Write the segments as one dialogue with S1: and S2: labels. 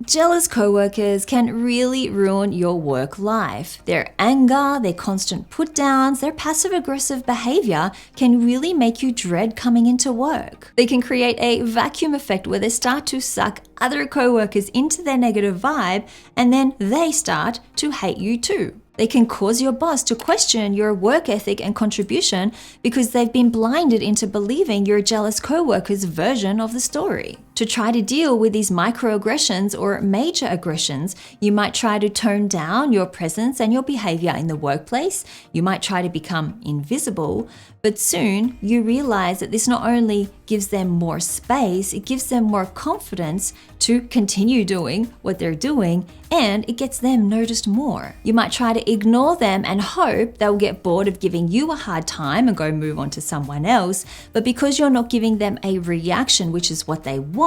S1: Jealous coworkers can really ruin your work life. Their anger, their constant put downs, their passive aggressive behavior can really make you dread coming into work. They can create a vacuum effect where they start to suck other coworkers into their negative vibe, and then they start to hate you too. They can cause your boss to question your work ethic and contribution because they've been blinded into believing your jealous coworker's version of the story. To try to deal with these microaggressions or major aggressions, you might try to tone down your presence and your behavior in the workplace. You might try to become invisible, but soon you realize that this not only gives them more space, it gives them more confidence to continue doing what they're doing, and it gets them noticed more. You might try to ignore them and hope they'll get bored of giving you a hard time and go move on to someone else, but because you're not giving them a reaction, which is what they want,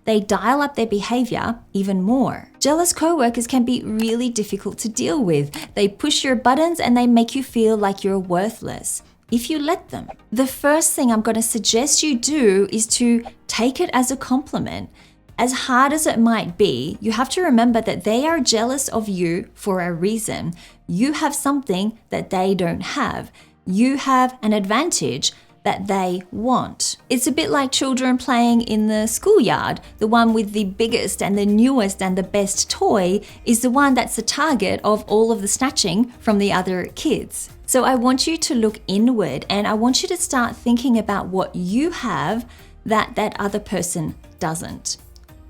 S1: they dial up their behavior even more. Jealous coworkers can be really difficult to deal with. They push your buttons and they make you feel like you're worthless if you let them. The first thing I'm going to suggest you do is to take it as a compliment. As hard as it might be, you have to remember that they are jealous of you for a reason. You have something that they don't have. You have an advantage that they want. It's a bit like children playing in the schoolyard. The one with the biggest and the newest and the best toy is the one that's the target of all of the snatching from the other kids. So I want you to look inward and I want you to start thinking about what you have that that other person doesn't.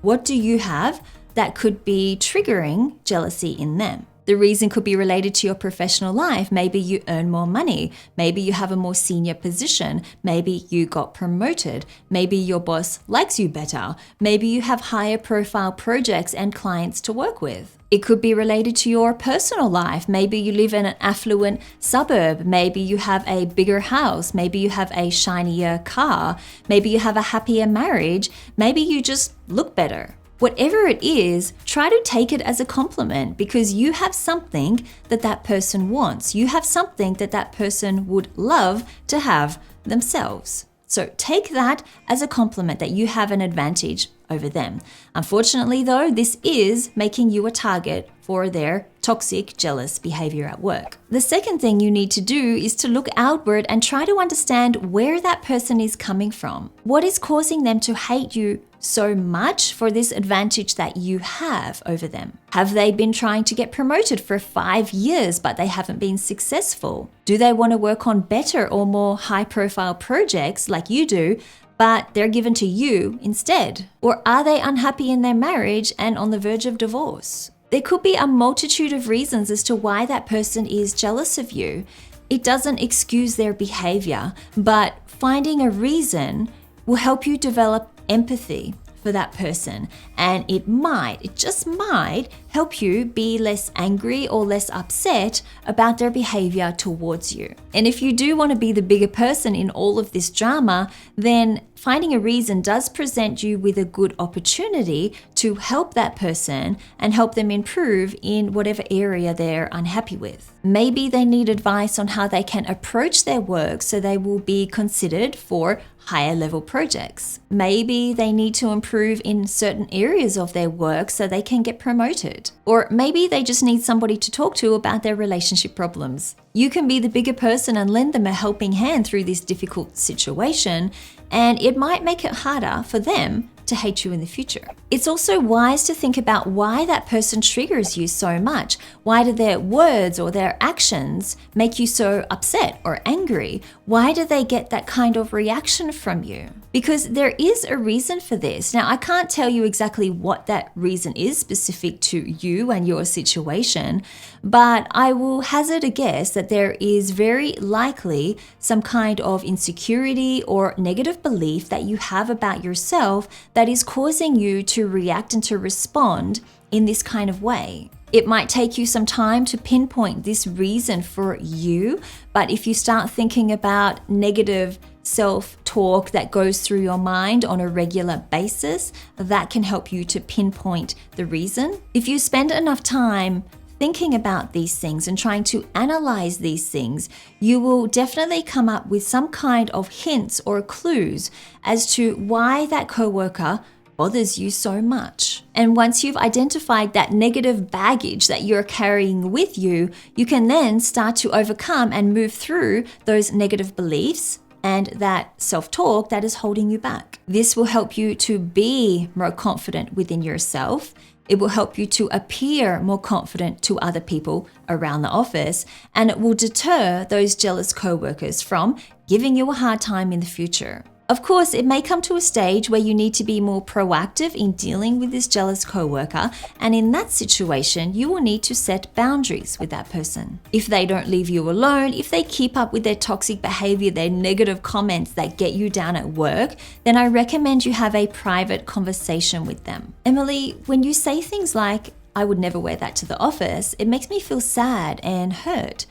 S1: What do you have that could be triggering jealousy in them? The reason could be related to your professional life. Maybe you earn more money. Maybe you have a more senior position. Maybe you got promoted. Maybe your boss likes you better. Maybe you have higher profile projects and clients to work with. It could be related to your personal life. Maybe you live in an affluent suburb. Maybe you have a bigger house. Maybe you have a shinier car. Maybe you have a happier marriage. Maybe you just look better. Whatever it is, try to take it as a compliment because you have something that that person wants. You have something that that person would love to have themselves. So take that as a compliment that you have an advantage over them. Unfortunately, though, this is making you a target for their toxic, jealous behavior at work. The second thing you need to do is to look outward and try to understand where that person is coming from. What is causing them to hate you so much for this advantage that you have over them? Have they been trying to get promoted for 5 years but they haven't been successful? Do they want to work on better or more high-profile projects like you do, but they're given to you instead? Or are they unhappy in their marriage and on the verge of divorce? There could be a multitude of reasons as to why that person is jealous of you. It doesn't excuse their behavior, but finding a reason will help you develop empathy for that person, and it just might help you be less angry or less upset about their behavior towards you. And if you do want to be the bigger person in all of this drama, then finding a reason does present you with a good opportunity to help that person and help them improve in whatever area they're unhappy with. Maybe they need advice on how they can approach their work so they will be considered for higher level projects. Maybe they need to improve in certain areas of their work so they can get promoted. Or maybe they just need somebody to talk to about their relationship problems. You can be the bigger person and lend them a helping hand through this difficult situation, and it might make it harder for them to hate you in the future. It's also wise to think about why that person triggers you so much. Why do their words or their actions make you so upset or angry? Why do they get that kind of reaction from you? Because there is a reason for this. Now, I can't tell you exactly what that reason is specific to you and your situation, but I will hazard a guess that there is very likely some kind of insecurity or negative belief that you have about yourself that is causing you to react and to respond in this kind of way. It might take you some time to pinpoint this reason for you, but if you start thinking about negative self-talk that goes through your mind on a regular basis, that can help you to pinpoint the reason. If you spend enough time thinking about these things and trying to analyze these things, you will definitely come up with some kind of hints or clues as to why that coworker bothers you so much. And once you've identified that negative baggage that you're carrying with you, you can then start to overcome and move through those negative beliefs and that self-talk that is holding you back. This will help you to be more confident within yourself. It will help you to appear more confident to other people around the office, and it will deter those jealous coworkers from giving you a hard time in the future. Of course, it may come to a stage where you need to be more proactive in dealing with this jealous coworker, and in that situation, you will need to set boundaries with that person. If they don't leave you alone, if they keep up with their toxic behavior, their negative comments that get you down at work, then I recommend you have a private conversation with them. Emily, when you say things like, "I would never wear that to the office," it makes me feel sad and hurt.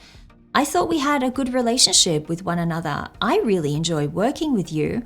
S1: I thought we had a good relationship with one another. I really enjoy working with you.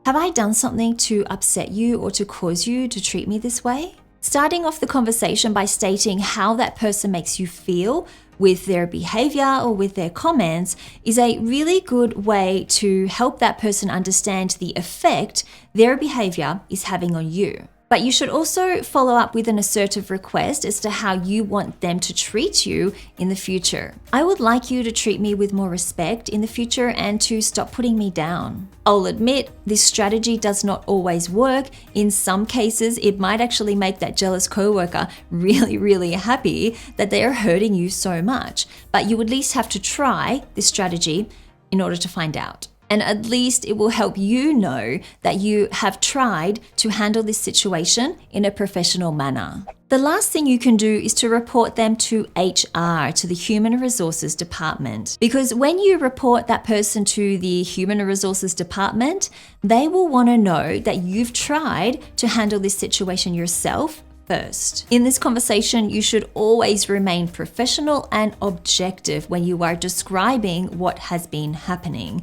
S1: Have I done something to upset you or to cause you to treat me this way? Starting off the conversation by stating how that person makes you feel with their behavior or with their comments is a really good way to help that person understand the effect their behavior is having on you. But you should also follow up with an assertive request as to how you want them to treat you in the future. I would like you to treat me with more respect in the future and to stop putting me down. I'll admit this strategy does not always work. In some cases, it might actually make that jealous coworker really happy that they are hurting you so much. But you at least have to try this strategy in order to find out. And at least it will help you know that you have tried to handle this situation in a professional manner. The last thing you can do is to report them to HR, to the Human Resources Department. Because when you report that person to the Human Resources Department, they will want to know that you've tried to handle this situation yourself first. In this conversation, you should always remain professional and objective when you are describing what has been happening.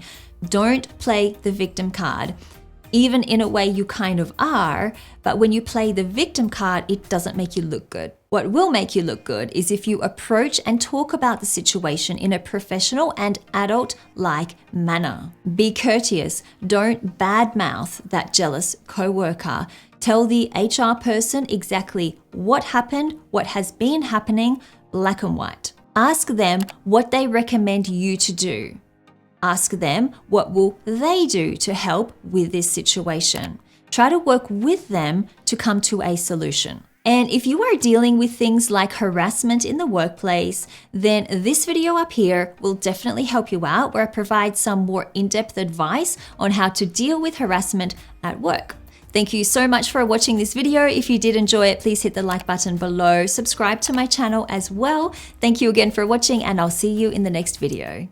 S1: Don't play the victim card. Even in a way you kind of are, but when you play the victim card, it doesn't make you look good. What will make you look good is if you approach and talk about the situation in a professional and adult-like manner. Be courteous. Don't badmouth that jealous coworker. Tell the HR person exactly what happened, what has been happening, black and white. Ask them what they recommend you to do. Ask them what will they do to help with this situation. Try to work with them to come to a solution. And if you are dealing with things like harassment in the workplace, then this video up here will definitely help you out, where I provide some more in-depth advice on how to deal with harassment at work. Thank you so much for watching this video. If you did enjoy it, please hit the like button below. Subscribe to my channel as well. Thank you again for watching, and I'll see you in the next video.